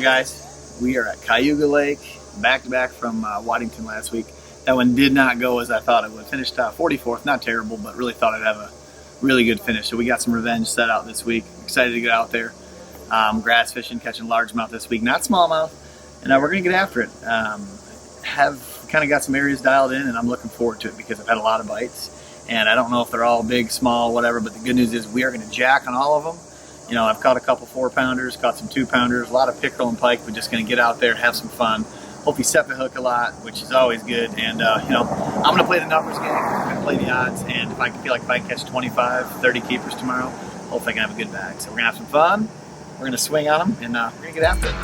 guys? We are at Cayuga Lake, back-to-back from Waddington last week. That one did not go as I thought it would. Finished 44th, not terrible, but really thought I'd have a really good finish. So we got some revenge set out this week. Excited to get out there. Grass fishing, catching largemouth this week, not smallmouth, and we're going to get after it. Have kind of got some areas dialed in, and I'm looking forward to it because I've had a lot of bites, and I don't know if they're all big, small, whatever, but the good news is we are going to jack on all of them. You know, I've caught a couple 4-pounders, caught some 2-pounders, a lot of pickerel and pike. We're just going to get out there, have some fun. Hope you set the hook a lot, which is always good. And, you know, I'm going to play the numbers game. I'm going to play the odds. And if I feel like if I can catch 25, 30 keepers tomorrow, hopefully I can have a good bag. So we're going to have some fun. We're going to swing on them, and we're going to get after it.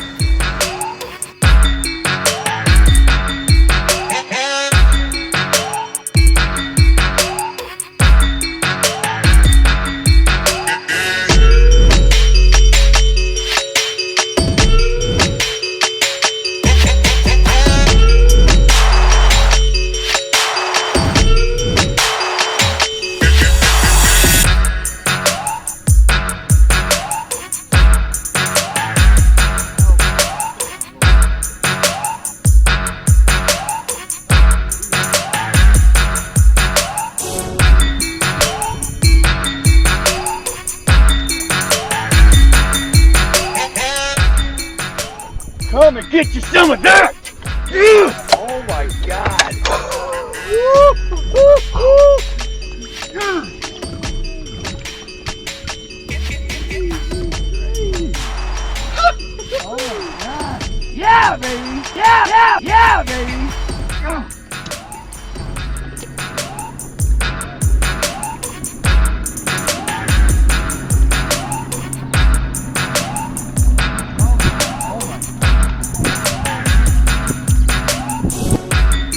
Come and get you some of that! Oh my God! Oh my God! Yeah, baby! Yeah, baby!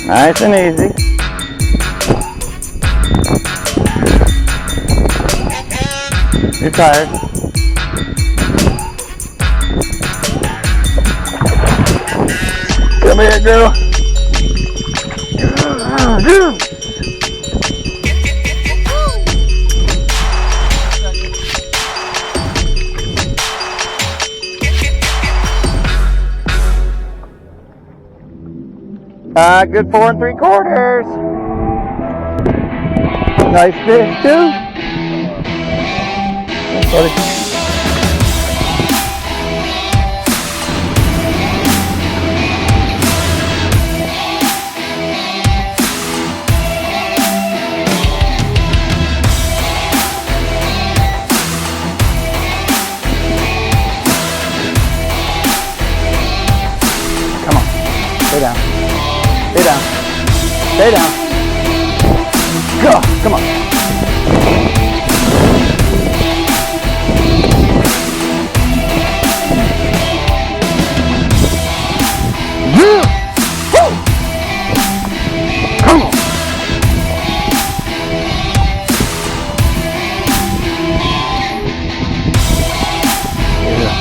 Nice and easy. You're tired. Come here, girl. Good 4 3/4. Nice fish too. Thanks, buddy. Come on, stay down. Stay down. Stay down. Go. Come on. Yeah. Woo. Come on. Yeah.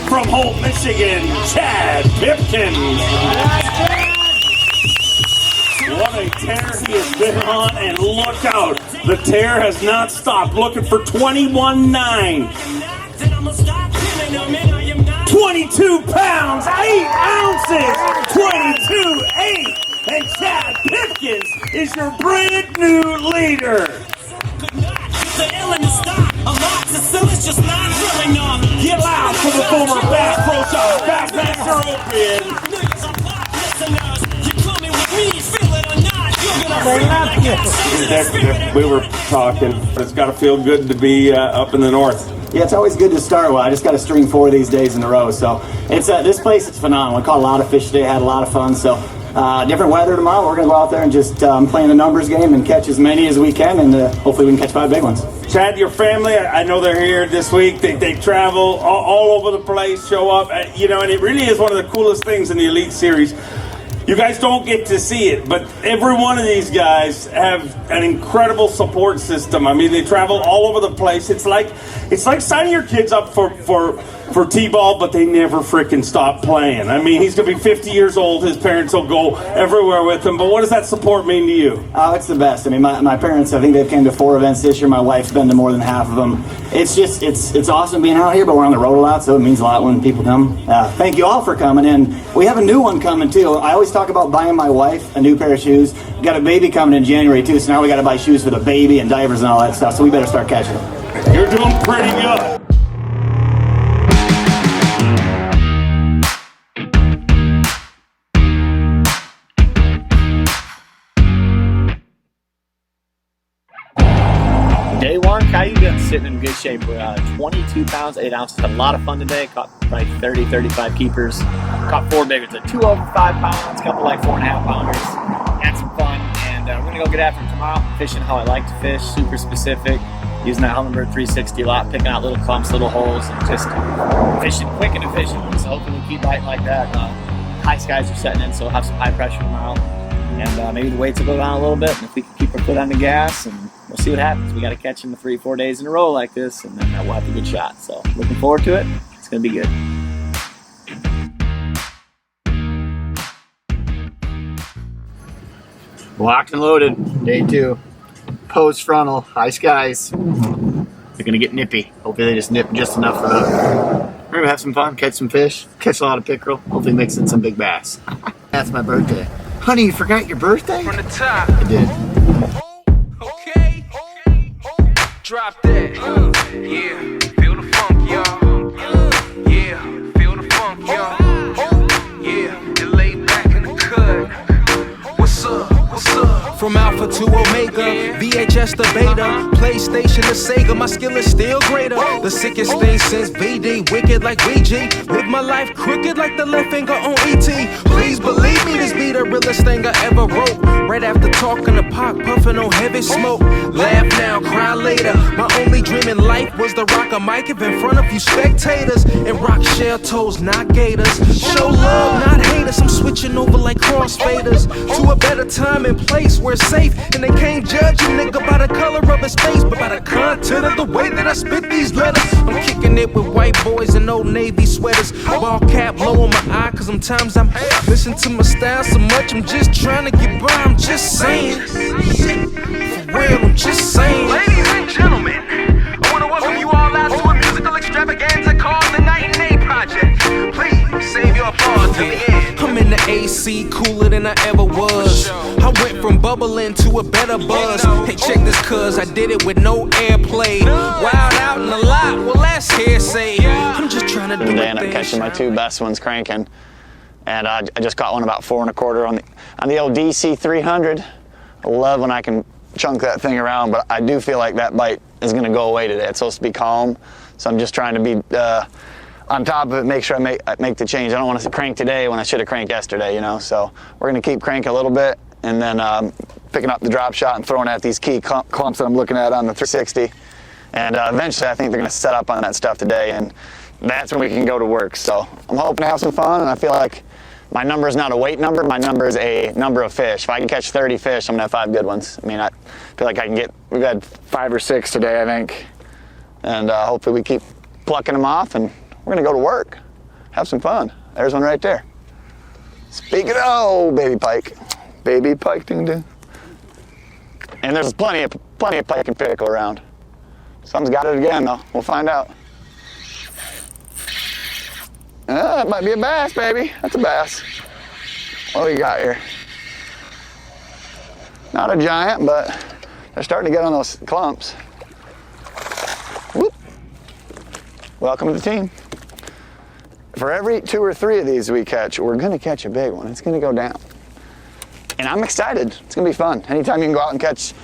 From Holt, Michigan, Chad Pipkens. What a tear he has been on, and look out. The tear has not stopped. Looking for 21.9. 22 pounds, 8 ounces, 22.8. And Chad Pipkens is your brand new leader. Get loud for the former Bass Pro Shop Bassmaster Open. They left you. We were talking. It's got to feel good to be up in the north. Yeah, it's always good to start well. I just got to string 4 of these days in a row. So it's this place is phenomenal. I caught a lot of fish today, had a lot of fun. So different weather tomorrow. We're going to go out there and just play the numbers game and catch as many as we can, and hopefully we can catch 5 big ones. Chad, your family, I know they're here this week. They travel all over the place, show up, and it really is one of the coolest things in the Elite Series. You guys don't get to see it, but every one of these guys have an incredible support system. I mean, they travel all over the place. It's like signing your kids up for T-ball, but they never freaking stop playing. I mean, he's going to be 50 years old. His parents will go everywhere with him. But what does that support mean to you? Oh, it's the best. I mean, my parents, I think they've came to 4 events this year. My wife's been to more than half of them. It's just, it's awesome being out here, but we're on the road a lot, so it means a lot when people come. Thank you all for coming in. We have a new one coming, too. I always talk about buying my wife a new pair of shoes. We got a baby coming in January, too, so now we got to buy shoes for the baby and diapers and all that stuff, so we better start catching them. You're doing pretty good. Day 1, Cayuga, sitting in good shape. We're 22 pounds, 8 ounces. Had a lot of fun today. Caught probably 30, 35 keepers. Caught 4 big ones. 2 over 5 pounds, a couple like 4.5 pounders. Had some fun, and we're going to go get after them tomorrow. Fishing how I like to fish, super specific. Using that Humminbird 360 a lot, picking out little clumps, little holes, and just fishing quick and efficient. So hopefully we keep biting like that. High skies are setting in, so we'll have some high pressure tomorrow. And maybe the weights will go down a little bit, and if we can keep our foot on the gas, and we'll see what happens. We got to catch them 3-4 days in a row like this, and then we'll have a good shot. So looking forward to it. It's going to be good. Locked and loaded. Day 2. Post frontal, high skies. They're going to get nippy. Hopefully they just nip just enough for the hook. We're going to have some fun, catch some fish, catch a lot of pickerel, hopefully mix in some big bass. That's my birthday. Honey, you forgot your birthday? From the top. I did. Okay. Drop that. Yeah. Feel the funk, y'all. Yeah. Feel the funk, y'all. Yeah. You lay back in the cut. What's up? What's up? From Alpha to Omega, VHS to Beta, PlayStation to Sega, my skill is still greater. The sickest thing since VD, wicked like VG. Live my life crooked like the left finger on ET. Please believe me, this be the realest thing I ever wrote. Right after talking to Pac, puffing on heavy smoke. Laugh now, cry later. My only dream in life was to rock a mic up in front of you spectators and rock shell toes, not gators. Show love, not haters. I'm switching over like crossfaders to a better time and place where it's safe, and they can't judge a nigga by the color of his face, but by the content of the way that I spit these letters. I'm kicking it with white boys in old Navy sweaters, ball cap low on my eye, cause sometimes I'm listening to my style so much, I'm just trying to get by, I'm just saying. For real, I'm just saying. Ladies and gentlemen, I wanna welcome you all out to a musical extravaganza called the Night and Day Project. Please save your applause till the end. I'm in the AC, cooler than I ever was. I went from bubbling to a better buzz. Hey, check this, cuz I did it with no airplay. Wild out in the lot, well that's hearsay. I'm just trying to do Today I ended up catching my 2 best ones cranking, and I just caught one about 4 1/4 on the old DC 300. I love when I can chunk that thing around, but I do feel like that bite is going to go away today. It's supposed to be calm, so I'm just trying to be on top of it, make sure I make the change. I don't want to crank today when I should have cranked yesterday, so we're going to keep cranking a little bit, and then picking up the drop shot and throwing at these key clumps that I'm looking at on the 360. And eventually I think they're going to set up on that stuff today, and that's when we can go to work. So I'm hoping to have some fun, and I feel like my number is not a weight number, my number is a number of fish. If I can catch 30 fish, I'm going to have 5 good ones. I mean, I feel like we've had 5 or 6 today, I think. And hopefully we keep plucking them off, and we're going to go to work. Have some fun. There's one right there. Speaking of, baby pike. Baby pike, ding-ding. And there's plenty of pike and pickerel around. Someone's got it again, though. We'll find out. That might be a bass, baby. That's a bass. What do we got here? Not a giant, but they're starting to get on those clumps. Whoop. Welcome to the team. For every 2 or 3 of these we catch, we're going to catch a big one. It's going to go down. and I'm excited. It's gonna be fun. Anytime you can go out and catch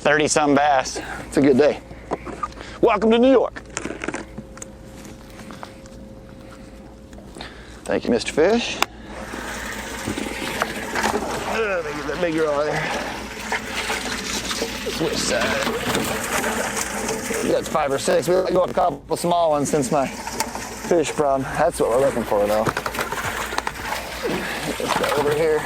30-some bass, it's a good day. Welcome to New York. Thank you, Mr. Fish. Let me get that big rod there. Switch side. That's 5 or 6. We let go with a couple small ones since my fish problem. That's what we're looking for, though. Let's go over here.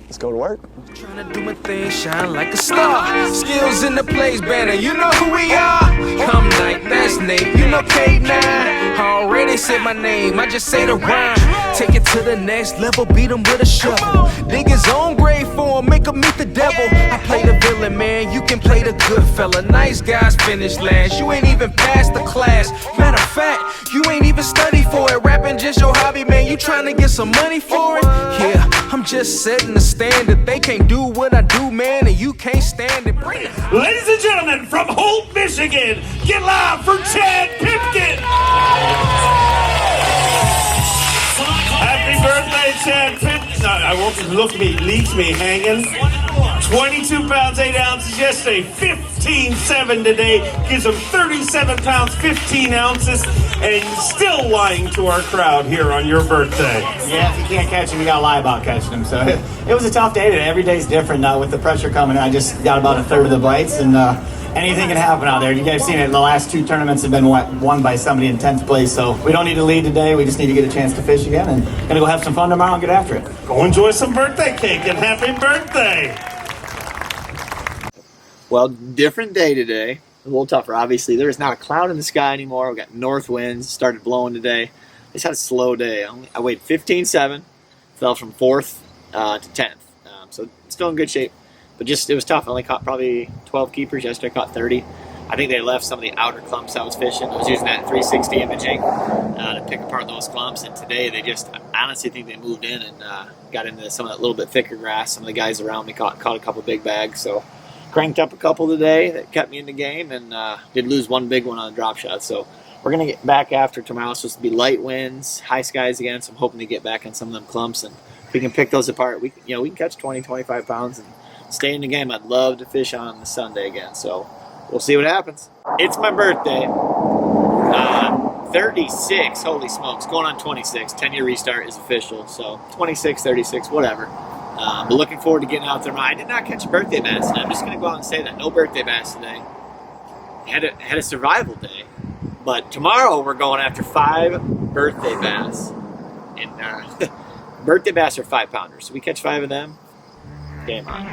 Let's go to work. Trying to do my thing, shine like a star. Skills in the place, banner, you know who we are. Come night, that's Nate, you know K9. Already said my name, I just say the rhyme. Take it to the next level, beat them with a shovel. Dig his own grave for him, make him meet the devil. I play the villain, man, you can play the good fella. Nice guys finish last, you ain't even passed the class. Matter of fact, you ain't even studied for it. Rapping just your hobby, man, you trying to get some money for it? Yeah, I'm just setting the standard. They can't do what I do, man, and you can't stand it. Bring it. Ladies and gentlemen, from Holt, Michigan, get loud for Chad Pipkens! Happy birthday, Chad Pipkens! No, I won't just look at me, leaves me hanging. 22 pounds, 8 ounces yesterday, 15.7 today, gives him 37 pounds, 15 ounces, and still lying to our crowd here on your birthday. Yeah, if you can't catch him, you gotta lie about catching him. So it was a tough day today. Every day's different. With the pressure coming in, I just got about a third of the bites, and anything can happen out there. You guys seen it. The last 2 tournaments have been won by somebody in 10th place, so we don't need to lead today. We just need to get a chance to fish again, and gonna go have some fun tomorrow and get after it. Go enjoy some birthday cake and happy birthday! Well, different day today. A little tougher, obviously. There is not a cloud in the sky anymore. We got north winds. Started blowing today. Just had a slow day. I weighed 15.7. Fell from 4th to 10th. So still in good shape. But just, it was tough. I only caught probably 12 keepers. Yesterday I caught 30. I think they left some of the outer clumps I was fishing. I was using that 360 imaging to pick apart those clumps. And today they just, I honestly think they moved in and got into some of that little bit thicker grass. Some of the guys around me caught a couple big bags. So cranked up a couple today that kept me in the game, and did lose one big one on a drop shot. So we're going to get back after tomorrow. It's supposed to be light winds, high skies again, so I'm hoping to get back on some of them clumps, and if we can pick those apart, we can catch 20, 25 pounds and stay in the game. I'd love to fish on the Sunday again, so we'll see what happens. It's my birthday. 36, holy smokes, going on 26. 10-year restart is official, so 26, 36, whatever. But looking forward to getting out there. I did not catch a birthday bass, and I'm just going to go out and say that. No birthday bass today. Had a survival day. But tomorrow we're going after 5 birthday bass. And birthday bass are 5-pounders. So we catch 5 of them, game on.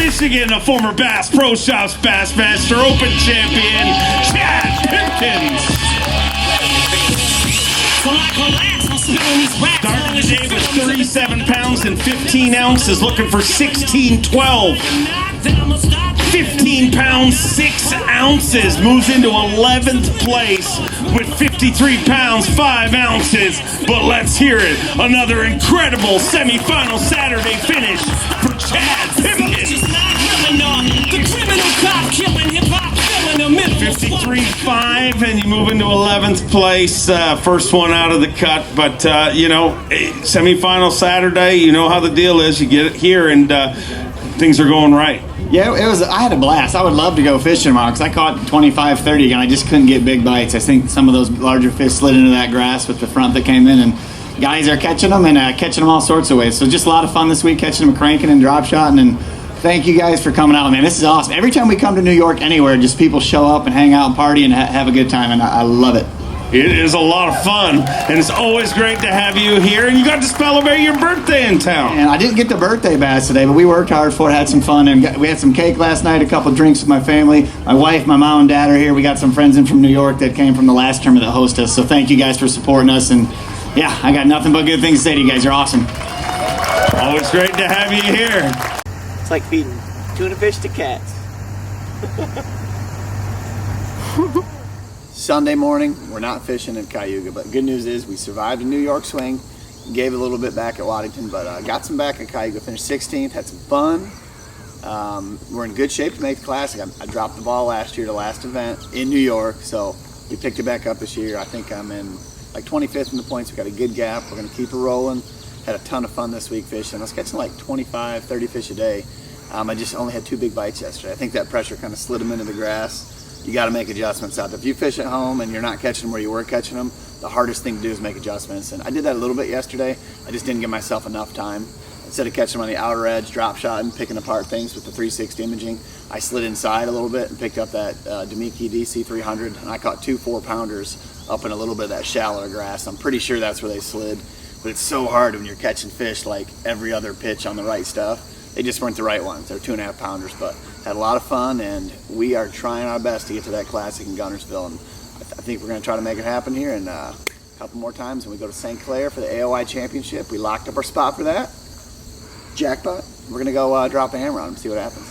Michigan, a former Bass Pro Shops Bassmaster Open champion, Chad Pipkens. Started the day with 37 pounds and 15 ounces, looking for 1612. 15 pounds, 6 ounces, moves into 11th place with 53 pounds, 5 ounces. But let's hear it. Another incredible semifinal Saturday finish for Chad Pipkens. 53.5, and you move into 11th place. First one out of the cut, but semifinal Saturday, you know how the deal is. You get it here, and things are going right. Yeah, it was. I had a blast. I would love to go fishing tomorrow because I caught 25, 30 again. I just couldn't get big bites. I think some of those larger fish slid into that grass with the front that came in, and guys are catching them and catching them all sorts of ways. So just a lot of fun this week, catching them cranking and drop shotting. And thank you guys for coming out, man. This is awesome. Every time we come to New York, anywhere, just people show up and hang out and party and have a good time, and I love it. It is a lot of fun, and it's always great to have you here. And you got to celebrate your birthday in town. And I didn't get the birthday bass today, but we worked hard for it, had some fun, and we had some cake last night, a couple drinks with my family. My wife, my mom, and dad are here. We got some friends in from New York that came from the last tournament that hosted us. So thank you guys for supporting us. And yeah, I got nothing but good things to say to you guys. You're awesome. Always great to have you here. It's like feeding tuna fish to cats. Sunday morning, we're not fishing in Cayuga, but good news is we survived a New York swing, gave a little bit back at Waddington, but got some back at Cayuga, finished 16th, had some fun. We're in good shape to make the Classic. I dropped the ball last year, the last event in New York, so we picked it back up this year. I think I'm in like 25th in the points. We got a good gap. We're going to keep it rolling. Had a ton of fun this week fishing. I was catching like 25, 30 fish a day. I just only had 2 big bites yesterday. I think that pressure kind of slid them into the grass. You got to make adjustments out there. If you fish at home and you're not catching them where you were catching them, the hardest thing to do is make adjustments. And I did that a little bit yesterday. I just didn't give myself enough time. Instead of catching them on the outer edge, drop shot and picking apart things with the 360 imaging, I slid inside a little bit and picked up that Demiki DC 300, and I caught 2 4-pounders up in a little bit of that shallower grass. I'm pretty sure that's where they slid. But it's so hard when you're catching fish like every other pitch on the right stuff. They just weren't the right ones. They're 2.5-pounders, but had a lot of fun, and we are trying our best to get to that Classic in Guntersville, and I think we're going to try to make it happen here, and a couple more times when we go to St. Clair for the AOI Championship. We locked up our spot for that. Jackpot. We're going to go drop a hammer on them and see what happens.